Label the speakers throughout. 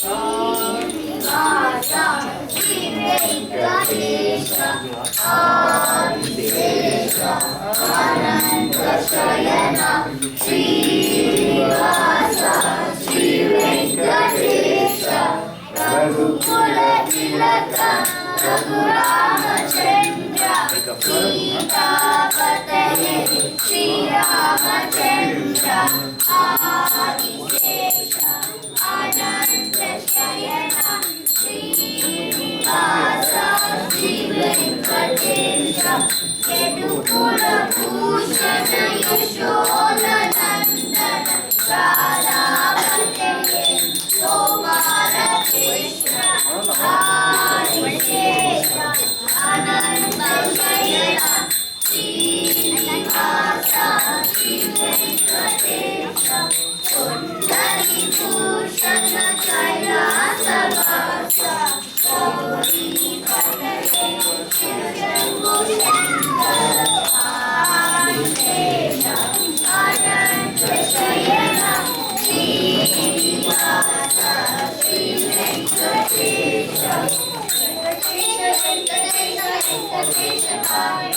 Speaker 1: శ్రీనివాస శ్రీ వెంకటేశ ఆదిశేష అనంత శయన శ్రీనివాస శ్రీ వెంకటేశ రఘుకుల తిలక రఘురామచంద్ర సీతాపతయే శ్రీరామచంద్ర ఆదిశేష అనంత శయన శ్రీనివాస శ్రీ వెంకటేశ యదుకుల భూషణ యశోదనందన రాధాపతయే సోమార కృష్ణ ఆదిశేష అనంత శయన శ్రీనివాస శ్రీ వెంకటేశ పుండరీ భూషణ కైలాసవాస గౌరీపతయే శివశంభుశంకర ఆదిశేష అనంత శయన శ్రీనివాస శ్రీ వెంకటేశ వెంకటేశ పావన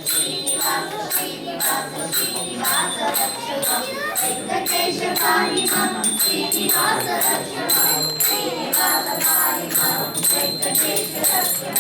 Speaker 1: శ్రీనివాస శ్రీనివాస శ్రీనివాస రక్షణ వెంకటేశ పాహిమ శ్రీనివాస రక్షణ శ్రీనివాస పాహిమ వెంకటేశ రక్షణ